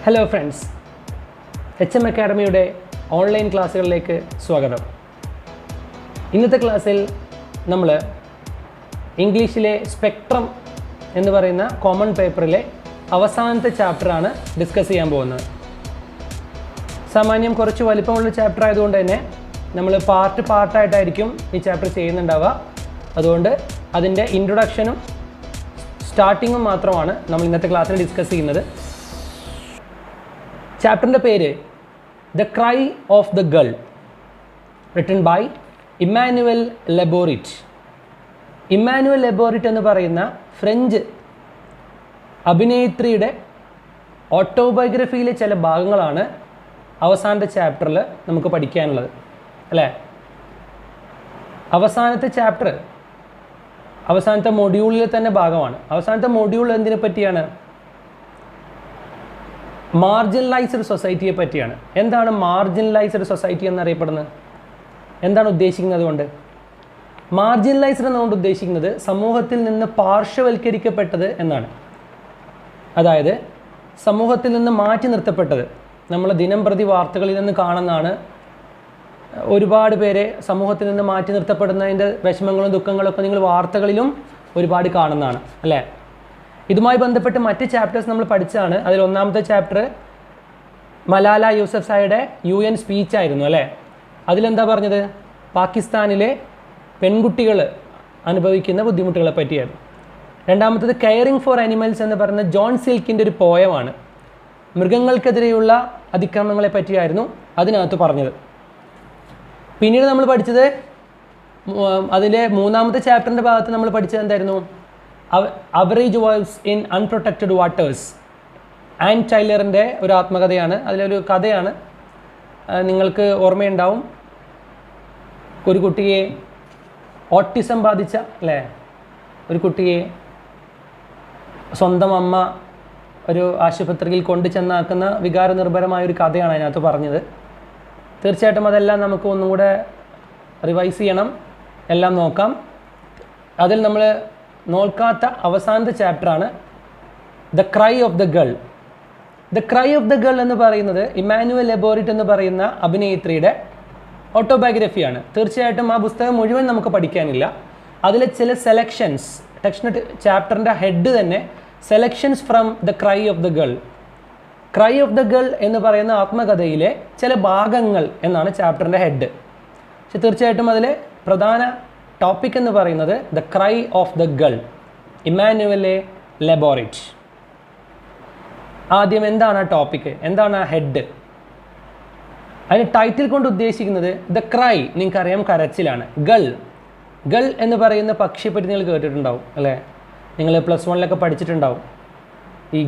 Hello friends, HM അക്കാഡമിയുടെ online ക്ലാസ്സുകളിലേക്ക് സ്വാഗതം. ഇന്നത്തെ ക്ലാസ്സിൽ നമ്മൾ ഇംഗ്ലീഷിലെ സ്പെക്ട്രം എന്ന് പറയുന്ന കോമൺ പേപ്പറിലെ അവസാനത്തെ ചാപ്റ്ററാണ് ഡിസ്കസ് ചെയ്യാൻ പോകുന്നത്. സാമാന്യം കുറച്ച് വലിപ്പമുള്ള ചാപ്റ്റർ ആയതുകൊണ്ട് തന്നെ നമ്മൾ പാർട്ടായിട്ടായിരിക്കും ഈ ചാപ്റ്റർ ചെയ്യുന്നുണ്ടാവുക. അതുകൊണ്ട് അതിൻ്റെ ഇൻട്രൊഡക്ഷനും സ്റ്റാർട്ടിങ്ങും മാത്രമാണ് നമ്മൾ ഇന്നത്തെ ക്ലാസ്സിൽ ഡിസ്കസ് ചെയ്യുന്നത്. ചാപ്റ്ററിൻ്റെ പേര് the cry of the girl, written by Emmanuelle Laborit. Emmanuelle Laborit എന്ന് പറയുന്ന ഫ്രഞ്ച് അഭിനേത്രിയുടെ ഓട്ടോബയോഗ്രഫിയിലെ ചില ഭാഗങ്ങളാണ് അവസാനത്തെ ചാപ്റ്ററിൽ നമുക്ക് പഠിക്കാനുള്ളത്, അല്ലേ? അവസാനത്തെ ചാപ്റ്റർ അവസാനത്തെ മൊഡ്യൂളിലെ തന്നെ ഭാഗമാണ്. അവസാനത്തെ മൊഡ്യൂൾ എന്തിനെ പറ്റിയാണ്? മാർജിനലൈസ്ഡ് സൊസൈറ്റിയെ പറ്റിയാണ്. എന്താണ് മാർജിനലൈസ്ഡ് സൊസൈറ്റി എന്നറിയപ്പെടുന്നത്? എന്താണ് ഉദ്ദേശിക്കുന്നത് കൊണ്ട്? മാർജിനലൈസ്ഡ് എന്നുകൊണ്ട് ഉദ്ദേശിക്കുന്നത് സമൂഹത്തിൽ നിന്ന് പാർശ്വവൽക്കരിക്കപ്പെട്ടത് എന്നാണ്. അതായത് സമൂഹത്തിൽ നിന്ന് മാറ്റി നിർത്തപ്പെട്ടത്. നമ്മൾ ദിനം പ്രതി വാർത്തകളിൽ നിന്ന് കാണുന്നതാണ്. ഒരുപാട് പേരെ സമൂഹത്തിൽ നിന്ന് മാറ്റി നിർത്തപ്പെടുന്നതിൻ്റെ വിഷമങ്ങളും ദുഃഖങ്ങളൊക്കെ നിങ്ങൾ വാർത്തകളിലും ഒരുപാട് കാണുന്നതാണ്, അല്ലേ? ഇതുമായി ബന്ധപ്പെട്ട് മറ്റ് ചാപ്റ്റേഴ്സ് നമ്മൾ പഠിച്ചതാണ്. അതിൽ ഒന്നാമത്തെ ചാപ്റ്റർ മലാല യൂസഫ്സായിയുടെ UN സ്പീച്ച് ആയിരുന്നു, അല്ലേ? അതിലെന്താ പറഞ്ഞത്? പാകിസ്ഥാനിലെ പെൺകുട്ടികൾ അനുഭവിക്കുന്ന ബുദ്ധിമുട്ടുകളെ പറ്റിയായിരുന്നു. രണ്ടാമത്തത് കെയറിങ് ഫോർ അനിമൽസ് എന്ന് പറയുന്ന ജോൺ സിൽക്കിൻ്റെ ഒരു പോയമാണ്. മൃഗങ്ങൾക്കെതിരെയുള്ള അതിക്രമങ്ങളെ പറ്റിയായിരുന്നു അതിനകത്ത് പറഞ്ഞത്. പിന്നീട് നമ്മൾ പഠിച്ചത് അതിലെ മൂന്നാമത്തെ ചാപ്റ്ററിൻ്റെ ഭാഗത്ത് നമ്മൾ പഠിച്ചത് എന്തായിരുന്നു? Average voice in unprotected waters. Anne ടൈലറിൻ്റെ ഒരു ആത്മകഥയാണ്. അതിലൊരു കഥയാണ്, നിങ്ങൾക്ക് ഓർമ്മയുണ്ടാവും. ഒരു കുട്ടിയെ ഓട്ടിസം ബാധിച്ച, അല്ലേ, ഒരു കുട്ടിയെ സ്വന്തം അമ്മ ഒരു ആശുപത്രിയിൽ കൊണ്ടു ചെന്നാക്കുന്ന വികാരനിർഭരമായൊരു കഥയാണ് അതിനകത്ത് പറഞ്ഞത്. തീർച്ചയായിട്ടും അതെല്ലാം നമുക്ക് ഒന്നും കൂടെ റിവൈസ് ചെയ്യണം, എല്ലാം നോക്കാം. അതിൽ നമ്മൾ നോക്കാത്ത അവസാനത്തെ ചാപ്റ്ററാണ് the cry of the girl. The cry of the girl എന്ന് പറയുന്നത് ഇമ്മാനുവൽ ലെബോറിറ്റ് എന്ന് പറയുന്ന അഭിനേത്രിയുടെ ഓട്ടോബയോഗ്രഫിയാണ്. തീർച്ചയായിട്ടും ആ പുസ്തകം മുഴുവൻ നമുക്ക് പഠിക്കാനില്ല. അതിലെ ചില സെലക്ഷൻസ്, ടെക്സ്റ്റ് ചാപ്റ്ററിൻ്റെ ഹെഡ് തന്നെ selections from the cry of the girl. Cry of the girl എന്ന് പറയുന്ന ആത്മകഥയിലെ ചില ഭാഗങ്ങൾ എന്നാണ് ചാപ്റ്ററിൻ്റെ ഹെഡ്. പക്ഷെ തീർച്ചയായിട്ടും അതിലെ പ്രധാന ടോപ്പിക് എന്ന് പറയുന്നത് the cry of the girl, Emmanuelle Laborit. ആദ്യം എന്താണ് ആ ടോപ്പിക്, എന്താണ് ആ ഹെഡ്? അതിന് ടൈറ്റിൽ കൊണ്ട് ഉദ്ദേശിക്കുന്നത് ദ ക്രൈ, നിങ്ങൾക്കറിയാം കരച്ചിലാണ്. ഗൾ എന്ന് പറയുന്ന പക്ഷിയെ പറ്റി നിങ്ങൾ കേട്ടിട്ടുണ്ടാവും, അല്ലേ? നിങ്ങൾ +1 പഠിച്ചിട്ടുണ്ടാവും ഈ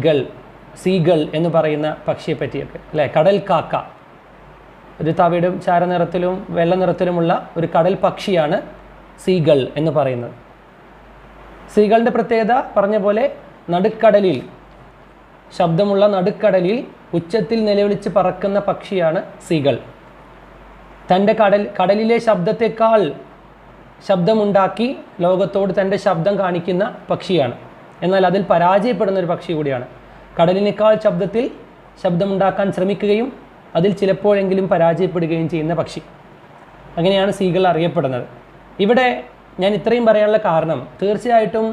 സീഗൾ എന്ന് പറയുന്ന പക്ഷിയെ പറ്റിയൊക്കെ, അല്ലേ? കടൽ കാക്ക, ഒരു തവിടും ചാരനിറത്തിലും വെള്ള നിറത്തിലുമുള്ള ഒരു കടൽ പക്ഷിയാണ് സീഗൾ എന്ന് പറയുന്നത്. സീഗളിൻ്റെ പ്രത്യേകത പറഞ്ഞ പോലെ നടുക്കടലിൽ, ശബ്ദമുള്ള നടുക്കടലിൽ ഉച്ചത്തിൽ നിലവിളിച്ച് പറക്കുന്ന പക്ഷിയാണ് സീഗൾ. തൻ്റെ കടലിലെ ശബ്ദത്തെക്കാൾ ശബ്ദമുണ്ടാക്കി ലോകത്തോട് തൻ്റെ ശബ്ദം കാണിക്കുന്ന പക്ഷിയാണ്. എന്നാൽ അതിൽ പരാജയപ്പെടുന്ന ഒരു പക്ഷി കൂടിയാണ്. കടലിനേക്കാൾ ശബ്ദമുണ്ടാക്കാൻ ശ്രമിക്കുകയും അതിൽ ചിലപ്പോഴെങ്കിലും പരാജയപ്പെടുകയും ചെയ്യുന്ന പക്ഷി. അങ്ങനെയാണ് സീഗൾ അറിയപ്പെടുന്നത്. ഇവിടെ ഞാൻ ഇത്രയും പറയാനുള്ള കാരണം, തീർച്ചയായിട്ടും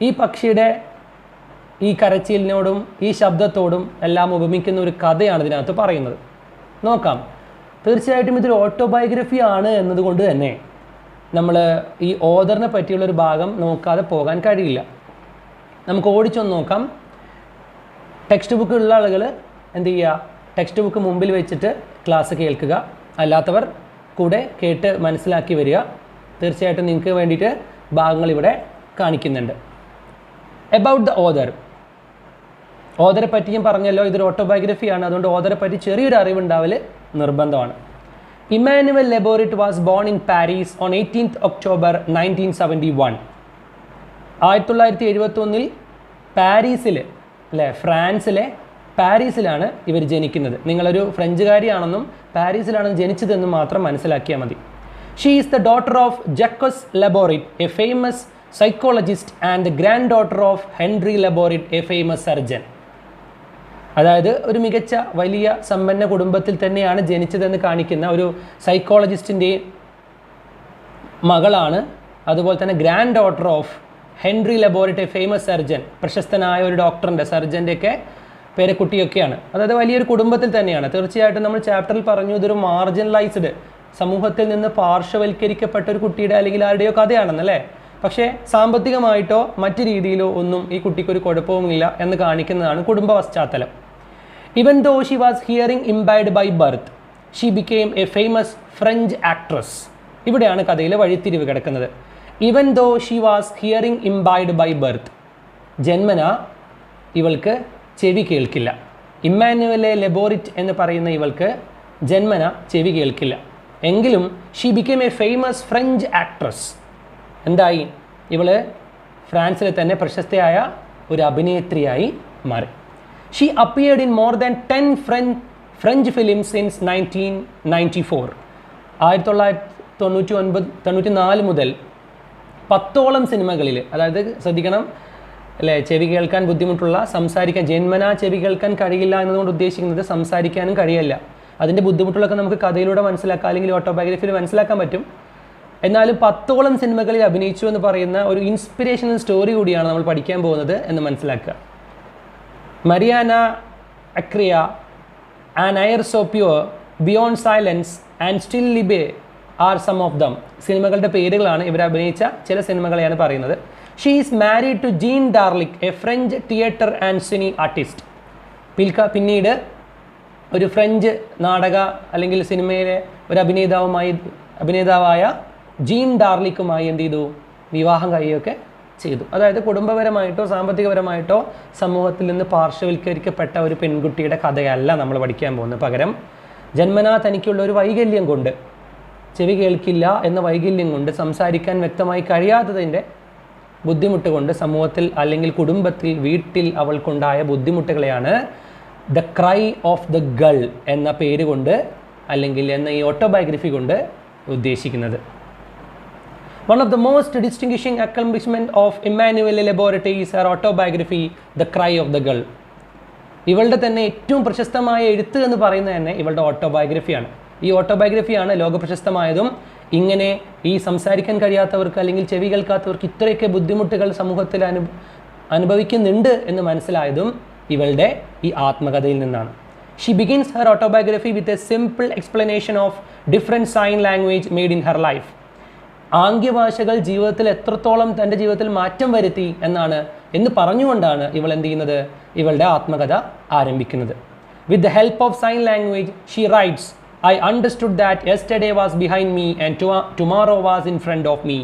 ഈ പക്ഷിയുടെ ഈ കരച്ചിലിനോടും ഈ ശബ്ദത്തോടും എല്ലാം ഉപമിക്കുന്ന ഒരു കഥയാണ് ഇതിനകത്ത് പറയുന്നത്. നോക്കാം. തീർച്ചയായിട്ടും ഇതൊരു ഓട്ടോബയോഗ്രഫി ആണ് എന്നതുകൊണ്ട് തന്നെ നമ്മൾ ഈ ഓഥറിനെ പറ്റിയുള്ളൊരു ഭാഗം നോക്കാതെ പോകാൻ കഴിയില്ല. നമുക്ക് ഓടിച്ചൊന്ന് നോക്കാം. ടെക്സ്റ്റ് ബുക്ക് ഉള്ള ആളുകൾ എന്ത് ചെയ്യുക? ടെക്സ്റ്റ് ബുക്ക് മുമ്പിൽ വെച്ചിട്ട് ക്ലാസ് കേൾക്കുക. അല്ലാത്തവർ കൂടെ കേട്ട് മനസ്സിലാക്കി വരിക. തീർച്ചയായിട്ടും നിങ്ങൾക്ക് വേണ്ടിയിട്ട് ഭാഗങ്ങൾ ഇവിടെ കാണിക്കുന്നുണ്ട്. എബൌട്ട് ദ ഓഥറെ പറ്റിയും പറഞ്ഞല്ലോ, ഇതൊരു ഓട്ടോബയോഗ്രഫിയാണ്. അതുകൊണ്ട് ഓഥറെ പറ്റി ചെറിയൊരു അറിവുണ്ടാവൽ നിർബന്ധമാണ്. Emmanuelle Laborit was born in Paris on 18 October 1971. 1971 പാരീസിൽ, അല്ലേ, ഫ്രാൻസിലെ പാരീസിലാണ് ഇവർ ജനിക്കുന്നത്. നിങ്ങളൊരു ഫ്രഞ്ചുകാരിയാണെന്നും പാരീസിലാണെന്ന് ജനിച്ചതെന്നും മാത്രം മനസ്സിലാക്കിയാൽ മതി. She is the daughter of Jacques Laborit, a famous psychologist and the granddaughter of Henry Laborit, a famous surgeon. അതായത് ഒരു മികച്ച വലിയ സമ്പന്ന കുടുംബത്തിൽ തന്നെയാണ് ജനിച്ചതെന്ന് കാണിക്കുന്ന ഒരു സൈക്കോളജിസ്റ്റിൻ്റെ മകളാണ്. അതുപോലെ തന്നെ granddaughter of Henri Laborit, famous surgeon, പ്രശസ്തനായ ഒരു ഡോക്ടറിൻ്റെ സർജൻ്റെയൊക്കെ പേരക്കുട്ടിയൊക്കെയാണ്. അതായത് വലിയൊരു കുടുംബത്തിൽ തന്നെയാണ്. തീർച്ചയായിട്ടും നമ്മൾ ചാപ്റ്ററിൽ പറഞ്ഞു ഇതൊരു മാർജിനലൈസ്ഡ്, സമൂഹത്തിൽ നിന്ന് പാർശ്വവൽക്കരിക്കപ്പെട്ട ഒരു കുട്ടിയുടെ അല്ലെങ്കിൽ ആരുടെയോ കഥയാണെന്നല്ലേ. പക്ഷേ സാമ്പത്തികമായിട്ടോ മറ്റു രീതിയിലോ ഒന്നും ഈ കുട്ടിക്കൊരു കുഴപ്പവുമില്ല എന്ന് കാണിക്കുന്നതാണ് കുടുംബ പശ്ചാത്തലം. Even though she was hearing impaired by birth, she became a famous French actress. ഇവിടെയാണ് കഥയിലെ വഴിത്തിരിവ് കിടക്കുന്നത്. Even though she was hearing impaired by birth, ജന്മന ഇവൾക്ക് ചെവി കേൾക്കില്ല. ഇമ്മാനുവലെ ലെബോറിറ്റ് എന്ന് പറയുന്ന ഇവൾക്ക് ജന്മന ചെവി കേൾക്കില്ല. എങ്കിലും she became A famous French actress. എന്തായി? ഇവൾ ഫ്രാൻസിലെ തന്നെ പ്രശസ്തയായ ഒരു അഭിനേത്രിയായി മാറി. She appeared in more than 10 French film since 1994. 1994 മുതൽ 10ഓളം സിനിമകളിൽ, അതായത് ശ്രദ്ധിക്കണം അല്ലേ, ചെവി കേൾക്കാൻ ബുദ്ധിമുട്ടുള്ള, സംസാരിക്കാൻ ജന്മനാ ചെവി കേൾക്കാൻ കഴിയില്ല എന്നതുകൊണ്ട് ഉദ്ദേശിക്കുന്നത് സംസാരിക്കാനും കഴിയില്ല. അതിൻ്റെ ബുദ്ധിമുട്ടുകളൊക്കെ നമുക്ക് കഥയിലൂടെ മനസ്സിലാക്കാം, അല്ലെങ്കിൽ ഓട്ടോബയോഗ്രഫിയിൽ മനസ്സിലാക്കാൻ പറ്റും. എന്നാലും 10ഓളം സിനിമകളിൽ അഭിനയിച്ചു എന്ന് പറയുന്ന ഒരു ഇൻസ്പിറേഷണൽ സ്റ്റോറി കൂടിയാണ് നമ്മൾ പഠിക്കാൻ പോകുന്നത് എന്ന് മനസ്സിലാക്കുക. Marianna Ucria, an air so pure, beyond silence and still Liebe are some of them. സിനിമകളുടെ പേരുകളാണ്, ഇവർ അഭിനയിച്ച ചില സിനിമകളെയാണ് പറയുന്നത്. She is married to Jean Dalric, a French theatre and cine artist. പിന്നീട് ഒരു ഫ്രഞ്ച് നാടക അല്ലെങ്കിൽ സിനിമയിലെ ഒരു അഭിനേതാവായ ജീൻ ഡാർലിക്കുമായി എന്ത് ചെയ്തു? വിവാഹം കഴിയുകയൊക്കെ ചെയ്തു. അതായത് കുടുംബപരമായിട്ടോ സാമ്പത്തികപരമായിട്ടോ സമൂഹത്തിൽ നിന്ന് പാർശ്വവൽക്കരിക്കപ്പെട്ട ഒരു പെൺകുട്ടിയുടെ കഥയല്ല നമ്മൾ പഠിക്കാൻ പോകുന്നത്. പകരം ജന്മനാ തനിക്കുള്ള ഒരു വൈകല്യം കൊണ്ട്, ചെവി കേൾക്കില്ല എന്ന വൈകല്യം കൊണ്ട്, സംസാരിക്കാൻ വ്യക്തമായി കഴിയാത്തതിൻ്റെ ബുദ്ധിമുട്ട് കൊണ്ട് സമൂഹത്തിൽ അല്ലെങ്കിൽ കുടുംബത്തിൽ വീട്ടിൽ അവൾക്കുണ്ടായ ബുദ്ധിമുട്ടുകളെയാണ് ദ ക്രൈ ഓഫ് ദ ഗൾ എന്ന പേര് കൊണ്ട് അല്ലെങ്കിൽ എന്ന ഈ ഓട്ടോബയോഗ്രഫി കൊണ്ട് ഉദ്ദേശിക്കുന്നത്. One of the most distinguishing accomplishment of Emmanuelle Laborate is her autobiography, The Cry of the Girl. ഇവളുടെ തന്നെ ഏറ്റവും പ്രശസ്തമായ എഴുത്ത് എന്ന് പറയുന്നത് തന്നെ ഇവളുടെ ഓട്ടോബയോഗ്രഫിയാണ്. ഈ ഓട്ടോബയോഗ്രഫിയാണ് ലോകപ്രശസ്തമായതും ഇങ്ങനെ ഈ സംസാരിക്കാൻ കഴിയാത്തവർക്ക് അല്ലെങ്കിൽ ചെവി കേൾക്കാത്തവർക്ക് ഇത്രയൊക്കെ ബുദ്ധിമുട്ടുകൾ സമൂഹത്തിൽ അനുഭവിക്കുന്നുണ്ട് എന്ന് മനസ്സിലായതും ഇവളുടെ ഈ ആത്മകഥയിൽ നിന്നാണ്. She begins her autobiography with a simple explanation of different sign language made in her life. ആംഗ്യഭാഷകൾ ജീവിതത്തിൽ എത്രത്തോളം തൻ്റെ ജീവിതത്തിൽ മാറ്റം വരുത്തി എന്ന് പറഞ്ഞുകൊണ്ടാണ് ഇവൾ എന്ത് ചെയ്യുന്നത്? ഇവളുടെ ആത്മകഥ ആരംഭിക്കുന്നത്. With the help of sign language, she writes, I understood that yesterday was behind me and tomorrow was in front of me.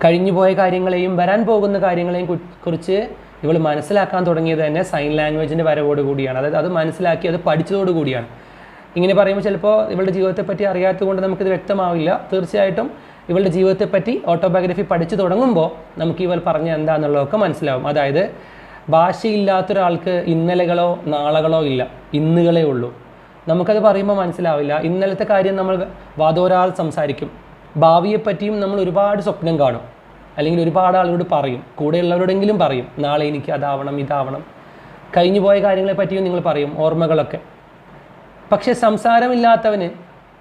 കഴിഞ്ഞുപോയ കാര്യങ്ങളെയും വരാൻ പോകുന്ന കാര്യങ്ങളെയും കുറിച്ച് ഇവൾ മനസ്സിലാക്കാൻ തുടങ്ങിയത് തന്നെ സൈൻ ലാംഗ്വേജിൻ്റെ വരവോട് കൂടിയാണ്. അതായത് അത് മനസ്സിലാക്കി അത് പഠിച്ചതോടു കൂടിയാണ്. ഇങ്ങനെ പറയുമ്പോൾ ചിലപ്പോൾ ഇവളുടെ ജീവിതത്തെപ്പറ്റി അറിയാത്തത് കൊണ്ട് നമുക്കിത് വ്യക്തമാവില്ല. തീർച്ചയായിട്ടും ഇവളുടെ ജീവിതത്തെപ്പറ്റി ഓട്ടോബയോഗ്രഫി പഠിച്ചു തുടങ്ങുമ്പോൾ നമുക്ക് ഇവൾ പറഞ്ഞ എന്താണെന്നുള്ളതൊക്കെ മനസ്സിലാവും. അതായത് ഭാഷയില്ലാത്തൊരാൾക്ക് ഇന്നലകളോ നാളകളോ ഇല്ല, ഇന്നുകളേ ഉള്ളൂ. നമുക്കത് പറയുമ്പോൾ മനസ്സിലാവില്ല. ഇന്നലത്തെ കാര്യം നമ്മൾ വാദോരാൽ സംസാരിക്കും, ഭാവിയെപ്പറ്റിയും നമ്മൾ ഒരുപാട് സ്വപ്നം കാണും, അല്ലെങ്കിൽ ഒരുപാട് ആളുകളോട് പറയും, കൂടെയുള്ളവരോടെങ്കിലും പറയും, നാളെ എനിക്ക് അതാവണം ഇതാവണം. കഴിഞ്ഞു പോയ കാര്യങ്ങളെപ്പറ്റിയും നിങ്ങൾ പറയും, ഓർമ്മകളൊക്കെ. പക്ഷെ സംസാരമില്ലാത്തവന്,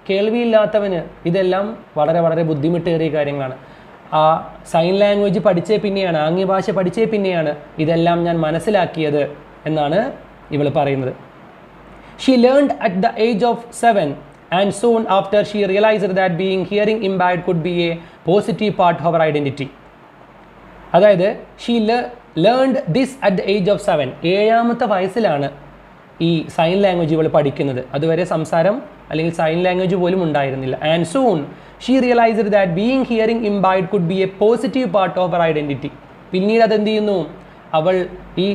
കേൾവിയില്ലാത്തവന് ഇതെല്ലാം വളരെ വളരെ ബുദ്ധിമുട്ടേറിയ കാര്യങ്ങളാണ്. ആ സൈൻ ലാംഗ്വേജ് പഠിച്ചേ പിന്നെയാണ്, ആംഗ്യഭാഷ പഠിച്ചേ പിന്നെയാണ് ഇതെല്ലാം ഞാൻ മനസ്സിലാക്കിയത് എന്നാണ് ഇവൾ പറയുന്നത്. She learned at the age of 7 and soon after she realized that being hearing impaired could be a positive part of her identity. അതായത് she learned this at the age of 7. 7ാമത്തെ വയസ്സിലാണ് ഈ സൈൻ ലാംഗ്വേജ് ഇവൾ പഠിക്കുന്നത്. അതുവരെ സംസാരം അല്ലെങ്കിൽ sign language പോലും ഉണ്ടായിരുന്നില്ല. And soon she realised that being hearing impaired could be a positive part of her identity. പിന്നീട് അതെന്ത് ചെയ്യുന്നു? അവൾ ഈ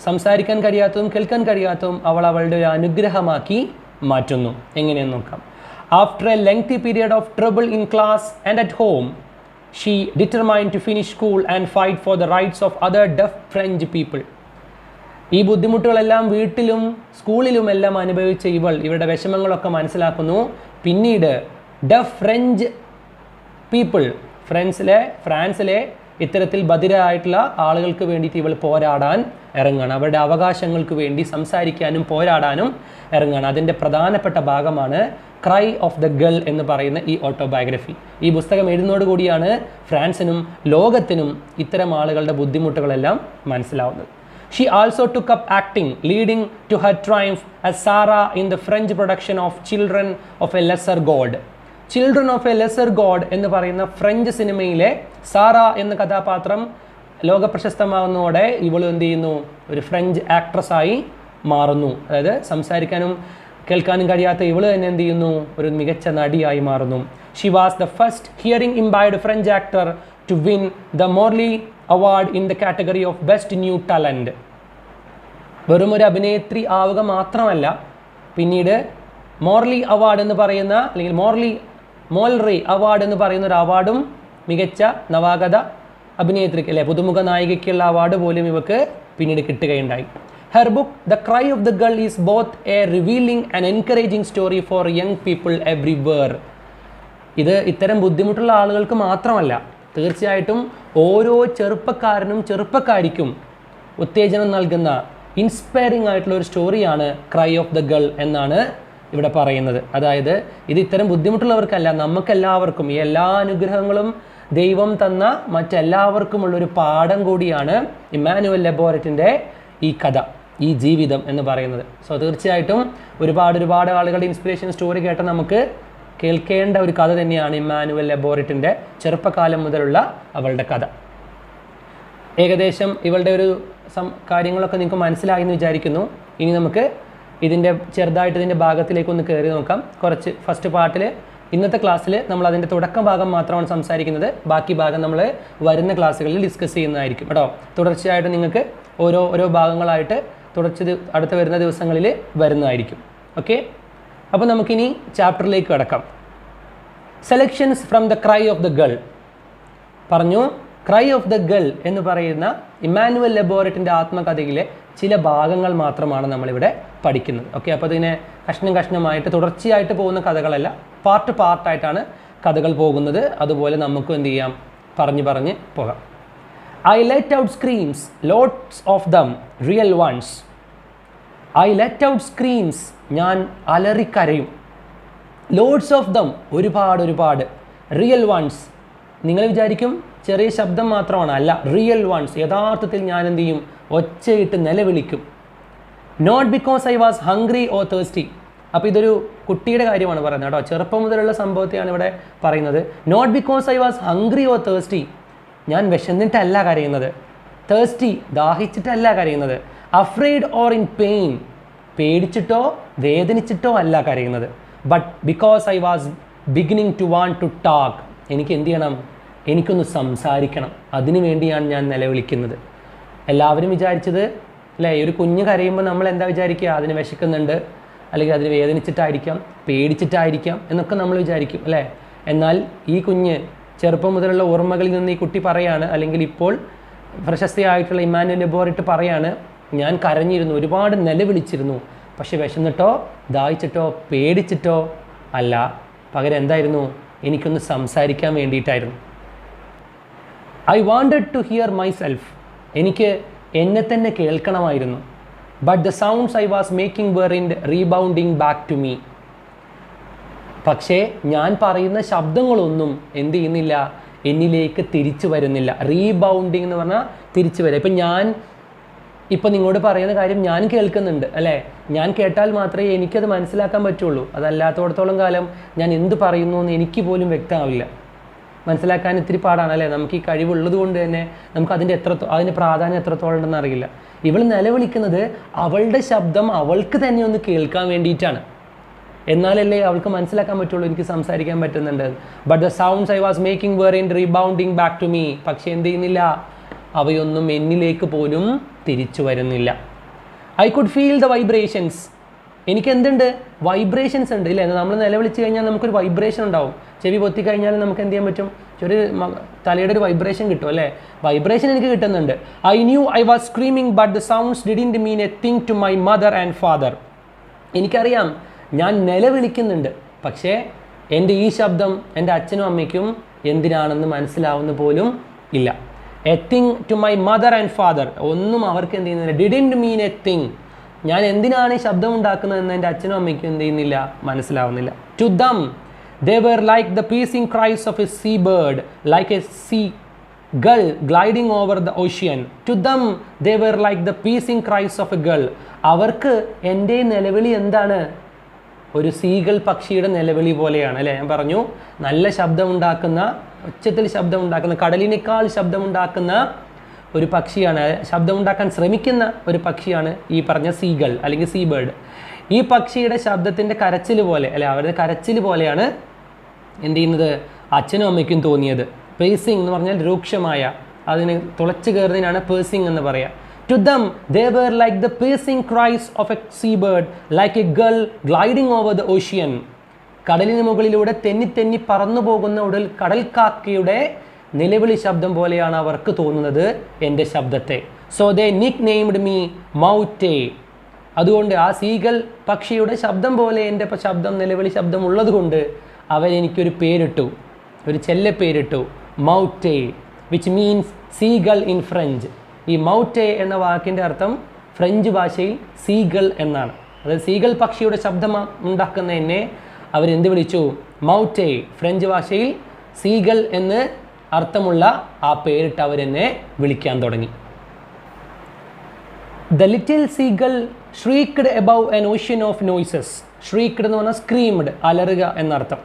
സംസാരിക്കാൻ കഴിയാത്തതും കേൾക്കാൻ കഴിയാത്തതും അവളുടെ ഒരു അനുഗ്രഹമാക്കി മാറ്റുന്നു. എങ്ങനെയെന്ന് നോക്കാം. After a lengthy period of trouble in class and at home, she determined to finish school and fight for the rights of other deaf French people. ഈ ബുദ്ധിമുട്ടുകളെല്ലാം വീട്ടിലും സ്കൂളിലുമെല്ലാം അനുഭവിച്ച ഇവരുടെ വിഷമങ്ങളൊക്കെ മനസ്സിലാക്കുന്നു. പിന്നീട് ഡെഫ് ഫ്രഞ്ച് പീപ്പിൾ, ഫ്രാൻസിലെ ഇത്തരത്തിൽ ബധിരരായിട്ടുള്ള ആളുകൾക്ക് വേണ്ടിയിട്ട് ഇവൾ പോരാടാൻ ഇറങ്ങുകയാണ്. അവരുടെ അവകാശങ്ങൾക്ക് വേണ്ടി സംസാരിക്കാനും പോരാടാനും ഇറങ്ങുകയാണ്. അതിൻ്റെ പ്രധാനപ്പെട്ട ഭാഗമാണ് ക്രൈ ഓഫ് ദ ഗേൾ എന്ന് പറയുന്ന ഈ ഓട്ടോബയോഗ്രഫി. ഈ പുസ്തകം എഴുതുന്നതോടുകൂടിയാണ് ഫ്രാൻസിനും ലോകത്തിനും ഇത്തരം ആളുകളുടെ ബുദ്ധിമുട്ടുകളെല്ലാം മനസ്സിലാവുന്നത്. She also took up acting, leading to her triumph as Sarah in the French production of Children of a Lesser God. Children of a Lesser God എന്ന് പറയുന്ന ഫ്രഞ്ച് സിനിമയിലെ സാറ എന്ന കഥാപാത്രം ലോകപ്രശസ്തമാകുന്നതോടെ ഇവൾ എന്ത് ചെയ്യുന്നു, ഒരു ഫ്രഞ്ച് ആക്ട്രസ്സായി മാറുന്നു. അതായത് സംസാരിക്കാനും കേൾക്കാനും കഴിയാത്ത ഇവൾ തന്നെ എന്ത് ചെയ്യുന്നു, ഒരു മികച്ച നടിയായി മാറുന്നു. She was the first hearing impaired French actor to win the Morley Award in the category of Best New Talent. വെറും ഒരു അഭിനേത്രി ആവുക മാത്രമല്ല, പിന്നീട് മോർലി അവാർഡ് എന്ന് പറയുന്ന അല്ലെങ്കിൽ മോൾറി അവാർഡ് എന്ന് പറയുന്ന ഒരു അവാർഡും മികച്ച നവാഗത അഭിനേത്രിക്ക് അല്ലെ പുതുമുഖ നായികയ്ക്കുള്ള അവാർഡ് പോലും ഇവർക്ക് പിന്നീട് കിട്ടുകയുണ്ടായി. Her book The Cry of the Girl is both a revealing and encouraging story for young people everywhere. ഇത് ഇത്തരം ബുദ്ധിമുട്ടുള്ള ആളുകൾക്ക് മാത്രമല്ല, തീർച്ചയായിട്ടും ഓരോ ചെറുപ്പക്കാരനും ചെറുപ്പക്കാരിക്കും ഉത്തേജനം നൽകുന്ന ഇൻസ്പയറിംഗ് ആയിട്ടുള്ള ഒരു സ്റ്റോറിയാണ് ക്രൈ ഓഫ് ദ ഗേൾ എന്നാണ് ഇവിടെ പറയുന്നത്. അതായത് ഇത് ഇത്തരം ബുദ്ധിമുട്ടുള്ളവർക്കല്ല, നമുക്കെല്ലാവർക്കും ഈ എല്ലാ അനുഗ്രഹങ്ങളും ദൈവം തന്ന മറ്റെല്ലാവർക്കുമുള്ളൊരു പാഠം കൂടിയാണ് ഇമ്മാനുവൽ ലെബോററ്റിൻ്റെ ഈ കഥ, ഈ ജീവിതം എന്ന് പറയുന്നത്. സോ തീർച്ചയായിട്ടും ഒരുപാട് ആളുകളുടെ ഇൻസ്പിറേഷൻ സ്റ്റോറി കേട്ട നമുക്ക് കേൾക്കേണ്ട ഒരു കഥ തന്നെയാണ് ഇമ്മാനുവൽ ലെബോററ്റിൻ്റെ ചെറുപ്പകാലം മുതലുള്ള അവളുടെ കഥ. ഏകദേശം ഇവളുടെ ഒരു കാര്യങ്ങളൊക്കെ നിങ്ങൾക്ക് മനസ്സിലായി എന്ന് വിചാരിക്കുന്നു. ഇനി നമുക്ക് ചെറുതായിട്ട് ഇതിൻ്റെ ഭാഗത്തിലേക്ക് ഒന്ന് കയറി നോക്കാം. കുറച്ച് ഫസ്റ്റ് പാർട്ടിൽ ഇന്നത്തെ ക്ലാസ്സിൽ നമ്മൾ അതിൻ്റെ തുടക്കം ഭാഗം മാത്രമാണ് സംസാരിക്കുന്നത്. ബാക്കി ഭാഗം നമ്മൾ വരുന്ന ക്ലാസ്സുകളിൽ ഡിസ്കസ് ചെയ്യുന്നതായിരിക്കും കേട്ടോ. തുടർച്ചയായിട്ട് നിങ്ങൾക്ക് ഓരോ ഭാഗങ്ങളായിട്ട് അടുത്ത വരുന്ന ദിവസങ്ങളിൽ വരുന്നതായിരിക്കും. ഓക്കെ, അപ്പോൾ നമുക്കിനി ചാപ്റ്ററിലേക്ക് കടക്കാം. Selections from the cry of the girl പറഞ്ഞു. ക്രൈ ഓഫ് ദ ഗേൾ എന്ന് പറയുന്ന ഇമ്മാനുവൽ ലെബോററ്റിൻ്റെ ആത്മകഥയിലെ ചില ഭാഗങ്ങൾ മാത്രമാണ് നമ്മളിവിടെ പഠിക്കുന്നത്. ഓക്കെ, അപ്പോൾ ഇതിനെ കഷ്ണമായിട്ട് തുടർച്ചയായിട്ട് പോകുന്ന കഥകളല്ല, പാർട്ടായിട്ടാണ് കഥകൾ പോകുന്നത്. അതുപോലെ നമുക്കും എന്ത് ചെയ്യാം, പറഞ്ഞ് പോകാം. I let out screams, lots of them, real ones. I let out screams, ഞാൻ അലറിക്കരയും. ലോഡ്സ് ഓഫ് ദം, ഒരുപാട്. റിയൽ വൺസ്, നിങ്ങൾ വിചാരിക്കും ചെറിയ ശബ്ദം മാത്രമാണ്, അല്ല, റിയൽ വൺസ്, യഥാർത്ഥത്തിൽ ഞാൻ എന്ത് ചെയ്യും, ഒച്ചയിട്ട് നിലവിളിക്കും. Not because I was hungry or thirsty. അപ്പോൾ ഇതൊരു കുട്ടിയുടെ കാര്യമാണ് പറയുന്നത് കേട്ടോ, ചെറുപ്പം മുതലുള്ള സംഭവത്തെയാണ് ഇവിടെ പറയുന്നത്. Not because I was hungry or thirsty, ഞാൻ വിശന്നിട്ടല്ല കരയുന്നത്. തേഴ്സ്റ്റി, ദാഹിച്ചിട്ടല്ല കരയുന്നത്. അഫ്രെയ്ഡ് ഓർ ഇൻ പെയിൻ, പേടിച്ചിട്ടോ വേദനിച്ചിട്ടോ അല്ല കരയുന്നത്. But because I was beginning to want to talk, എനിക്ക് എന്ത് ചെയ്യണം, എനിക്കൊന്ന് സംസാരിക്കണം, അതിനു വേണ്ടിയാണ് ഞാൻ നിലവിളിക്കുന്നത്. എല്ലാവരും വിചാരിച്ചത് അല്ലേ, ഒരു കുഞ്ഞ് കരയുമ്പോൾ നമ്മൾ എന്താ വിചാരിക്കുക, അതിന് വിശക്കുന്നുണ്ട്, അല്ലെങ്കിൽ അതിന് വേദനിച്ചിട്ടായിരിക്കാം, പേടിച്ചിട്ടായിരിക്കാം എന്നൊക്കെ നമ്മൾ വിചാരിക്കും അല്ലേ. എന്നാൽ ഈ കുഞ്ഞ് ചെറുപ്പം മുതലുള്ള ഓർമ്മകളിൽ നിന്ന് ഈ കുട്ടി പറയാണ്, അല്ലെങ്കിൽ ഇപ്പോൾ പ്രശസ്തയായിട്ടുള്ള ഇമ്മാനുവൽ ലെബോററ്റ് പറയാണ്, ഞാൻ കരഞ്ഞിരുന്നു, ഒരുപാട് നിലവിളിച്ചിരുന്നു, പക്ഷെ വിശന്നിട്ടോ ദാഹിച്ചിട്ടോ പേടിച്ചിട്ടോ അല്ല, പകരം എന്തായിരുന്നു, എനിക്കൊന്ന് സംസാരിക്കാൻ വേണ്ടിയിട്ടായിരുന്നു. I wanted to hear myself, എനിക്ക് എന്നെ തന്നെ കേൾക്കണമായിരുന്നു. But the sounds I was making were in rebounding back to me, പക്ഷേ ഞാൻ പറയുന്ന ശബ്ദങ്ങളൊന്നും എന്ത് ചെയ്യുന്നില്ല, എന്നിലേക്ക് തിരിച്ചു വരുന്നില്ല. റീബൗണ്ടിങ് എന്ന് പറഞ്ഞാൽ തിരിച്ചു വരിക. ഇപ്പം നിങ്ങളോട് പറയുന്ന കാര്യം ഞാൻ കേൾക്കുന്നുണ്ട് അല്ലേ, ഞാൻ കേട്ടാൽ മാത്രമേ എനിക്കത് മനസ്സിലാക്കാൻ പറ്റുള്ളൂ. അതല്ലാത്തടത്തോളം കാലം ഞാൻ എന്ത് പറയുന്നു എന്ന് എനിക്ക് പോലും വ്യക്തമാവില്ല. മനസ്സിലാക്കാൻ ഇത്തിരി പാടാണ് അല്ലേ. നമുക്ക് ഈ കഴിവുള്ളത് കൊണ്ട് തന്നെ നമുക്ക് അതിൻ്റെ പ്രാധാന്യം എത്രത്തോളം ഉണ്ടെന്ന് അറിയില്ല. ഇവൾ നിലവിളിക്കുന്നത് അവളുടെ ശബ്ദം അവൾക്ക് തന്നെ ഒന്ന് കേൾക്കാൻ വേണ്ടിയിട്ടാണ്. എന്നാലല്ലേ അവൾക്ക് മനസ്സിലാക്കാൻ പറ്റുള്ളൂ എനിക്ക് സംസാരിക്കാൻ പറ്റുന്നുണ്ട്. But the sounds I was making were in rebounding back to me, പക്ഷേ എന്ത് ചെയ്യുന്നില്ല, അവയൊന്നും എന്നിലേക്ക് പോലും തിരിച്ചു വരുന്നില്ല. I could feel the vibrations, എനിക്ക് എന്തുണ്ട്, വൈബ്രേഷൻസ് ഉണ്ട് ഇല്ലേ. നമ്മൾ നിലവിളിച്ച് കഴിഞ്ഞാൽ നമുക്കൊരു വൈബ്രേഷൻ ഉണ്ടാവും. ചെവി പൊത്തി കഴിഞ്ഞാൽ നമുക്ക് എന്ത് ചെയ്യാൻ പറ്റും, തലയുടെ ഒരു വൈബ്രേഷൻ കിട്ടും അല്ലേ. വൈബ്രേഷൻ എനിക്ക് കിട്ടുന്നുണ്ട്. I knew I was screaming but the sounds didn't mean a thing to my mother and father, എനിക്കറിയാം ഞാൻ നിലവിളിക്കുന്നുണ്ട്, പക്ഷേ എൻ്റെ ഈ ശബ്ദം എൻ്റെ അച്ഛനും അമ്മയ്ക്കും എന്തിനാണെന്ന് മനസ്സിലാവുന്ന പോലും ഇല്ല. A thing to my mother and father. ഒന്നും അവർക്ക് എന്ത് ചെയ്യുന്നില്ല, ഡിഡിൻറ്റ് മീൻ എ തിങ്. ഞാൻ എന്തിനാണ് ഈ ശബ്ദം ഉണ്ടാക്കുന്നതെന്ന് എൻ്റെ അച്ഛനും അമ്മയ്ക്കും എന്ത് ചെയ്യുന്നില്ല, മനസ്സിലാവുന്നില്ല. To them they were like the piercing cries of a seabird, like a seagull gliding over the ocean. To them they were like the piercing cries of a gull. അവർക്ക് എൻ്റെ നിലവിളി എന്താണ്, ഒരു സീകൾ പക്ഷിയുടെ നിലവിളി പോലെയാണ് അല്ലേ. ഞാൻ പറഞ്ഞു നല്ല ശബ്ദമുണ്ടാക്കുന്ന, ഉച്ചത്തിൽ ശബ്ദമുണ്ടാക്കുന്ന, കടലിനേക്കാൾ ശബ്ദമുണ്ടാക്കുന്ന ഒരു പക്ഷിയാണ്, ശബ്ദമുണ്ടാക്കാൻ ശ്രമിക്കുന്ന ഒരു പക്ഷിയാണ് ഈ പറഞ്ഞ സീകൾ അല്ലെങ്കിൽ സീ ബേർഡ്. ഈ പക്ഷിയുടെ ശബ്ദത്തിൻ്റെ കരച്ചിൽ പോലെ അല്ലെ, അവരുടെ കരച്ചിൽ പോലെയാണ് എന്ത് ചെയ്യുന്നത്, അച്ഛനും അമ്മയ്ക്കും തോന്നിയത്. പേസിങ് എന്ന് പറഞ്ഞാൽ രൂക്ഷമായ, അതിന് തുളച്ചു കയറുന്നതിനാണ് പേസിങ് എന്ന് പറയുക. To them, they were like the piercing cries of a seabird, like a gull gliding over the ocean. കടലിന് മുകളിലൂടെ തെന്നി തെന്നി പറന്നു പോകുന്ന ഉടൽ കടൽക്കാക്കയുടെ നിലവിളി ശബ്ദം പോലെയാണ് അവർക്ക് തോന്നുന്നത് എൻ്റെ ശബ്ദത്തെ. So they nicknamed me Mouette. അതുകൊണ്ട് ആ സീഗൽ പക്ഷിയുടെ ശബ്ദം പോലെ എൻ്റെ ശബ്ദം, നിലവിളി ശബ്ദം ഉള്ളതുകൊണ്ട് അവരെനിക്കൊരു പേരിട്ടു, ഒരു ചെല്ല പേരിട്ടു, Mouette, which means seagull in French. ഈ മൗറ്റേ എന്ന വാക്കിൻ്റെ അർത്ഥം ഫ്രഞ്ച് ഭാഷയിൽ സീഗൾ എന്നാണ്. അതായത് സീഗൾ പക്ഷിയുടെ ശബ്ദം ഉണ്ടാക്കുന്ന എന്നെ അവരെന്ത് വിളിച്ചു, മൗറ്റേ. ഫ്രഞ്ച് ഭാഷയിൽ സീഗൾ എന്ന് അർത്ഥമുള്ള ആ പേരിട്ട് അവരെന്നെ വിളിക്കാൻ തുടങ്ങി. The little seagull shrieked above an ocean of noises. Shrieked എന്ന് പറഞ്ഞാൽ സ്ക്രീംഡ്, അലറുക എന്നർത്ഥം.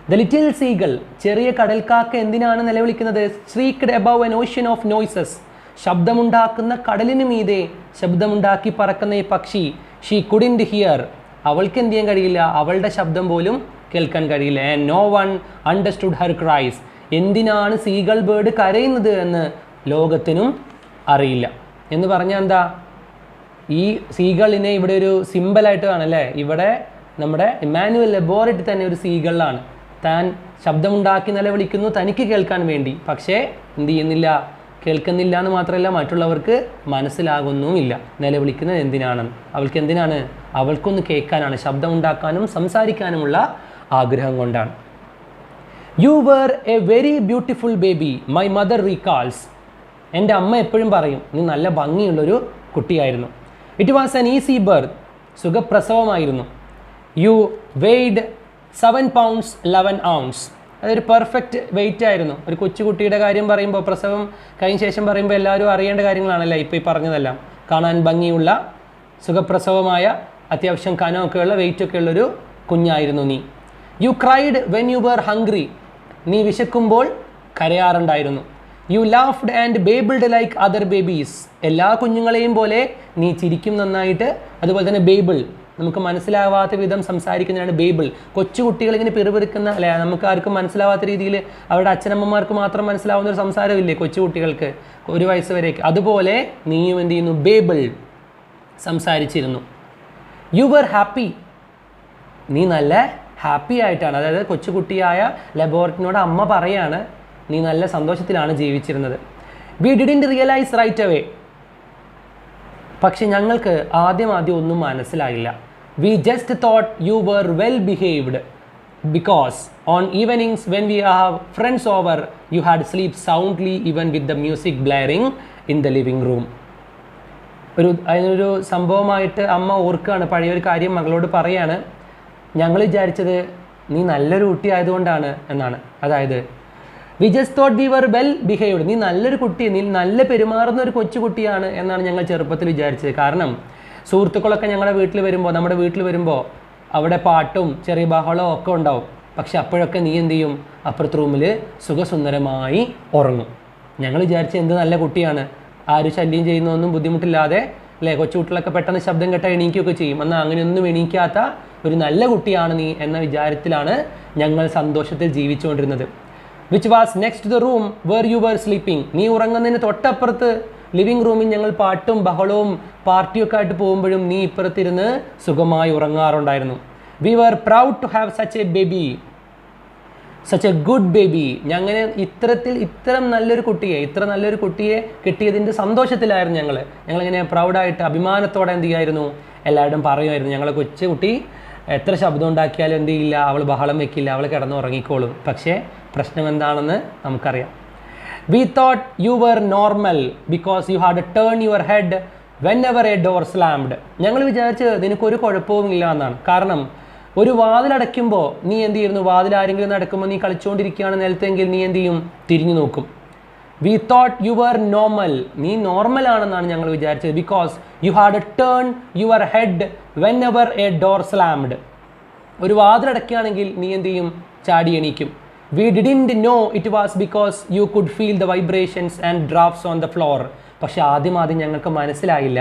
ദ ലിറ്റിൽ സീഗൾ, ചെറിയ കടൽക്കാക്ക എന്തിനാണ് നിലവിളിക്കുന്നത്, shrieked above an ocean of noises. ശബ്ദമുണ്ടാക്കുന്ന കടലിന് മീതെ ശബ്ദമുണ്ടാക്കി പറക്കുന്ന ഈ പക്ഷി, ഷീ കുഡിൻറ്റ് ഹിയർ, അവൾക്ക് എന്ത് ചെയ്യാൻ കഴിയില്ല, അവളുടെ ശബ്ദം പോലും കേൾക്കാൻ കഴിയില്ല. And no one understood her cries. എന്തിനാണ് സീഗൾ ബേർഡ് കരയുന്നത് എന്ന് ലോകത്തിനും അറിയില്ല. എന്ന് പറഞ്ഞാൽ എന്താ, ഈ സീഗളിനെ ഇവിടെ ഒരു സിമ്പലായിട്ട് കാണല്ലേ. ഇവിടെ നമ്മുടെ ഇമ്മാനുവൽ ലബോറട്ടറി തന്നെ ഒരു സീഗളാണ്. താൻ ശബ്ദമുണ്ടാക്കി നിലവിളിക്കുന്നു തനിക്ക് കേൾക്കാൻ വേണ്ടി, പക്ഷേ എന്ത് ചെയ്യുന്നില്ല, കേൾക്കുന്നില്ല എന്ന് മാത്രമല്ല മറ്റുള്ളവർക്ക് മനസ്സിലാകുന്നുമില്ല നിലവിളിക്കുന്നത് എന്തിനാണെന്ന്. അവൾക്ക് എന്തിനാണ്, അവൾക്കൊന്ന് കേൾക്കാനാണ്, ശബ്ദമുണ്ടാക്കാനും സംസാരിക്കാനുമുള്ള ആഗ്രഹം കൊണ്ടാണ്. You were a very beautiful baby my mother recalls. എൻ്റെ അമ്മ എപ്പോഴും പറയും നീ നല്ല ഭംഗിയുള്ളൊരു കുട്ടിയായിരുന്നു. It was an easy birth, സുഖപ്രസവമായിരുന്നു. You weighed 7 pounds 11 ounces. അതൊരു പെർഫെക്റ്റ് വെയിറ്റ് ആയിരുന്നു. ഒരു കൊച്ചുകുട്ടിയുടെ കാര്യം പറയുമ്പോൾ, പ്രസവം കഴിഞ്ഞ ശേഷം പറയുമ്പോൾ എല്ലാവരും അറിയേണ്ട കാര്യങ്ങളാണല്ലോ ഇപ്പോൾ ഈ പറഞ്ഞതെല്ലാം. കാണാൻ ഭംഗിയുള്ള, സുഖപ്രസവമായ, അത്യാവശ്യം കനമൊക്കെയുള്ള, വെയിറ്റൊക്കെ ഉള്ളൊരു കുഞ്ഞായിരുന്നു നീ. You cried when you were hungry. നീ വിശക്കുമ്പോൾ കരയാറുണ്ടായിരുന്നു. You laughed and babbled like other babies. എല്ലാ കുഞ്ഞുങ്ങളെയും പോലെ നീ ചിരിക്കും നന്നായിട്ട്. അതുപോലെ തന്നെ ബേബിൾ, നമുക്ക് മനസ്സിലാവാത്ത വിധം സംസാരിക്കുന്നതാണ് ബേബിൾ. കൊച്ചുകുട്ടികൾ ഇങ്ങനെ പിറുപിറുക്കുന്ന, അല്ലെ, നമുക്ക് ആർക്കും മനസ്സിലാവാത്ത രീതിയിൽ അവരുടെ അച്ഛനമ്മമാർക്ക് മാത്രം മനസ്സിലാവുന്ന ഒരു സംസാരമില്ലേ കൊച്ചുകുട്ടികൾക്ക് 1 വയസ്സ് വരേക്ക്. അതുപോലെ നീയും എന്ത് ചെയ്യുന്നു, ബേബിൾ സംസാരിച്ചിരുന്നു. യു വർ ഹാപ്പി. നീ നല്ല ഹാപ്പി ആയിട്ടാണ്, അതായത് കൊച്ചുകുട്ടിയായ ലബോറട്ടറിനോട് അമ്മ പറയാണ് നീ നല്ല സന്തോഷത്തിലാണ് ജീവിച്ചിരുന്നത്. We didn't realise right away. പക്ഷെ ഞങ്ങൾക്ക് ആദ്യം ഒന്നും മനസ്സിലായില്ല. We just thought you were well behaved because on evenings when we have friends over you had slept soundly even with the music blaring in the living room. അതിനൊരു സംഭവമായിട്ട് അമ്മ ഓർക്കുകയാണ്, പഴയൊരു കാര്യം മകളോട് പറയാണ്. ഞങ്ങൾ വിചാരിച്ചത് നീ നല്ലൊരു കുട്ടി ആയതുകൊണ്ടാണ് എന്നാണ്. അതായത് we just thought we were well behaved. നീ നല്ലൊരു കുട്ടി, നീ നല്ല പെരുമാറുന്ന ഒരു കൊച്ചുകുട്ടിയാണ് എന്നാണ് ഞങ്ങൾ ചെറുപ്പത്തിൽ വിചാരിച്ചത്. കാരണം സുഹൃത്തുക്കളൊക്കെ നമ്മുടെ വീട്ടിൽ വരുമ്പോൾ അവിടെ പാട്ടും ചെറിയ ബഹളവും ഒക്കെ ഉണ്ടാവും. പക്ഷെ അപ്പോഴൊക്കെ നീ എന്ത് ചെയ്യും, അപ്പുറത്തെ റൂമിൽ സുഖസുന്ദരമായി ഉറങ്ങും. ഞങ്ങൾ വിചാരിച്ച എന്ത് നല്ല കുട്ടിയാണ്, ആരും ശല്യം ചെയ്യുന്നൊന്നും ബുദ്ധിമുട്ടില്ലാതെ, അല്ലേ, കൊച്ചുകുട്ടികളൊക്കെ പെട്ടെന്ന് ശബ്ദം കേട്ടാൽ എണീക്കുകയൊക്കെ ചെയ്യും. എന്നാൽ അങ്ങനെയൊന്നും എണീക്കാത്ത ഒരു നല്ല കുട്ടിയാണ് നീ എന്ന വിചാരത്തിലാണ് ഞങ്ങൾ സന്തോഷത്തിൽ ജീവിച്ചുകൊണ്ടിരുന്നത്. Which was next to the room where you were sleeping. നീ ഉറങ്ങുന്നതിന് തൊട്ടപ്പുറത്ത് ലിവിങ് റൂമിൽ ഞങ്ങൾ പാട്ടും ബഹളവും പാർട്ടിയൊക്കെ ആയിട്ട് പോകുമ്പോഴും നീ ഇപ്പുറത്തിരുന്ന് സുഖമായി ഉറങ്ങാറുണ്ടായിരുന്നു. We were proud to have such a baby, such a good baby. ഇത്തരം നല്ലൊരു കുട്ടിയെ കിട്ടിയതിൻ്റെ സന്തോഷത്തിലായിരുന്നു ഞങ്ങളിങ്ങനെ പ്രൗഡായിട്ട് അഭിമാനത്തോടെ എന്ത് ചെയ്യായിരുന്നു, എല്ലാവരും പറയുമായിരുന്നു ഞങ്ങളെ കൊച്ചുകുട്ടി എത്ര ശബ്ദം ഉണ്ടാക്കിയാലും എന്ത് ചെയ്യില്ല, അവൾ ബഹളം വെക്കില്ല, അവൾ കിടന്ന് ഉറങ്ങിക്കോളും. പക്ഷേ പ്രശ്നം എന്താണെന്ന് നമുക്കറിയാം. We thought you were normal because you had to turn your head whenever a door slammed. ഞങ്ങൾ വിചാരിച്ചത് നിനക്കൊരു കുഴപ്പവുമില്ല എന്നാണ്. കാരണം ഒരു വാതിലടയ്ക്കുമ്പോൾ നീ എന്ത് ചെയ്യുന്നു? വാതിൽ ആരെങ്കിലും നടക്കുമ്പോൾ നീ കളിച്ചുകൊണ്ടിരിക്കുകയാണ് നിലത്തെങ്കിൽ നീ എന്ത് ചെയ്യും? തിരിഞ്ഞു നോക്കും. We thought you were normal. നീ നോർമൽ ആണെന്നാണ് ഞങ്ങൾ വിചാരിച്ചത്. Because you had to turn your head whenever a door slammed. ഒരു വാതിലടയ്ക്കുകയാണെങ്കിൽ നീ എന്ത് ചെയ്യും? ചാടി എണീക്കും. We didn't know it was because you could feel the vibrations and drafts on the floor. പക്ഷെ ആദ്യം ഞങ്ങൾക്ക് മനസ്സിലായില്ല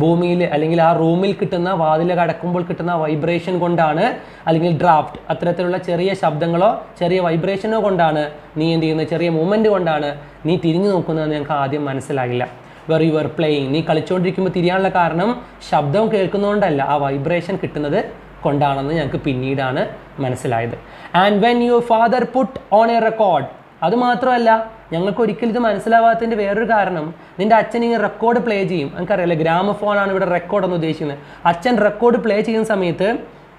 ഭൂമിയിൽ അല്ലെങ്കിൽ ആ റൂമിൽ കിട്ടുന്ന വാതിൽ കടക്കുമ്പോൾ കിട്ടുന്ന വൈബ്രേഷൻ കൊണ്ടാണ്, അല്ലെങ്കിൽ ഡ്രാഫ്റ്റ് അത്തരത്തിലുള്ള ചെറിയ ശബ്ദങ്ങളോ ചെറിയ വൈബ്രേഷനോ കൊണ്ടാണ് നീ എന്ത് ചെയ്യുന്നത്? ചെറിയ മൂവ്മെൻറ്റ് കൊണ്ടാണ് നീ തിരിഞ്ഞു നോക്കുന്നതെന്ന് ഞങ്ങൾക്ക് ആദ്യം മനസ്സിലായില്ല. വെർ യു ആർ പ്ലേയിങ്, നീ കളിച്ചുകൊണ്ടിരിക്കുമ്പോൾ തിരിയാനുള്ള കാരണം ശബ്ദം കേൾക്കുന്നതുകൊണ്ടല്ല, ആ വൈബ്രേഷൻ കിട്ടുന്നത് കൊണ്ടാണെന്ന് ഞങ്ങൾക്ക് പിന്നീടാണ് മനസ്സിലായത്. And when your father put on A record, അതുമാത്രമല്ല ഞങ്ങൾക്ക് ഒരിക്കലും ഇത് മനസ്സിലാവാത്തതിൻ്റെ വേറൊരു കാരണം, നിൻ്റെ അച്ഛൻ ഇങ്ങനെ റെക്കോർഡ് പ്ലേ ചെയ്യും. എനിക്കറിയില്ല, ഗ്രാമഫോണാണ് ഇവിടെ റെക്കോർഡ് എന്ന് ഉദ്ദേശിക്കുന്നത്. അച്ഛൻ റെക്കോർഡ് പ്ലേ ചെയ്യുന്ന സമയത്ത്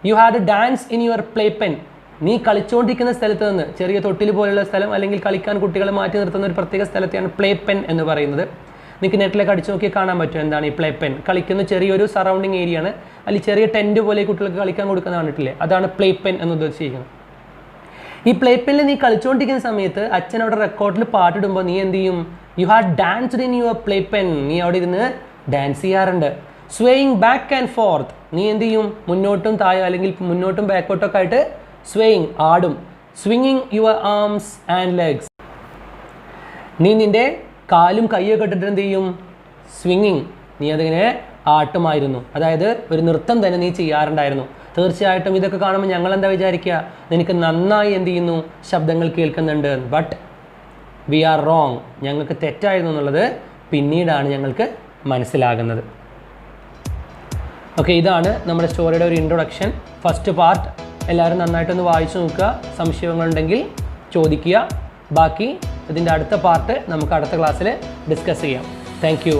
you had dance in your play pen, നീ കളിച്ചുകൊണ്ടിരിക്കുന്ന സ്ഥലത്ത് നിന്ന്, ചെറിയ തൊട്ടിൽ പോലുള്ള സ്ഥലം അല്ലെങ്കിൽ കളിക്കാൻ കുട്ടികളെ മാറ്റി നിർത്തുന്ന ഒരു പ്രത്യേക സ്ഥലത്തെയാണ് പ്ലേ പെൻ എന്ന് പറയുന്നത്. നിങ്ങൾക്ക് നെറ്റിലേക്ക് അടിച്ചു നോക്കി കാണാൻ പറ്റും എന്താണ് ഈ പ്ലേ പെൻ. കളിക്കുന്ന ചെറിയൊരു സറൗണ്ടിങ് ഏരിയ ആണ്, അല്ലെങ്കിൽ ചെറിയ ടെൻറ്റ് പോലെ കുട്ടികൾക്ക് കളിക്കാൻ കൊടുക്കുന്ന കണ്ടിട്ടില്ലേ, അതാണ് പ്ലേ പെൻ എന്ന് ഉദ്ദേശിക്കുന്നത്. ഈ പ്ലേ പെന്നിൽ നീ കളിച്ചുകൊണ്ടിരിക്കുന്ന സമയത്ത് അച്ഛൻ അവിടെ റെക്കോർഡിൽ പാട്ടിടുമ്പോൾ നീ എന്ത് ചെയ്യും? You had danced in your play pen, നീ അവിടെ ഇരുന്ന് ഡാൻസ് ചെയ്യാറുണ്ട്. സ്വേയിങ് ബാക്ക് ആൻഡ് ഫോർത്ത്, നീ എന്ത് ചെയ്യും? മുന്നോട്ടും താഴെ അല്ലെങ്കിൽ മുന്നോട്ടും ബാക്കോട്ടൊക്കെ ആയിട്ട് സ്വേയിങ് ആടും. സ്വിങ്ങിങ് യുവർ ആംസ് ആൻഡ് ലെഗ്സ്, നീ നിൻ്റെ കാലും കൈയൊക്കെ ഇട്ടിട്ട് എന്ത് ചെയ്യും? സ്വിങ്ങിങ്, നീ അതിങ്ങനെ ആട്ടുമായിരുന്നു. അതായത് ഒരു നൃത്തം തന്നെ നീ ചെയ്യാറുണ്ടായിരുന്നു. തീർച്ചയായിട്ടും ഇതൊക്കെ കാണുമ്പോൾ ഞങ്ങൾ എന്താ വിചാരിക്കുക? നിനക്ക് നന്നായി എന്ത് ചെയ്യുന്നു? ശബ്ദങ്ങൾ കേൾക്കുന്നുണ്ട്. ബട്ട് വി ആർ റോങ്, ഞങ്ങൾക്ക് തെറ്റായിരുന്നു എന്നുള്ളത് പിന്നീടാണ് ഞങ്ങൾക്ക് മനസ്സിലാകുന്നത്. ഓക്കെ, ഇതാണ് നമ്മുടെ സ്റ്റോറിയുടെ ഒരു ഇൻട്രൊഡക്ഷൻ, ഫസ്റ്റ് പാർട്ട്. എല്ലാവരും നന്നായിട്ടൊന്ന് വായിച്ചു നോക്കുക, സംശയങ്ങളുണ്ടെങ്കിൽ ചോദിക്കുക. ബാക്കി ഇതിൻ്റെ അടുത്ത പാർട്ട് നമുക്ക് അടുത്ത ക്ലാസ്സിൽ ഡിസ്കസ് ചെയ്യാം. Thank you.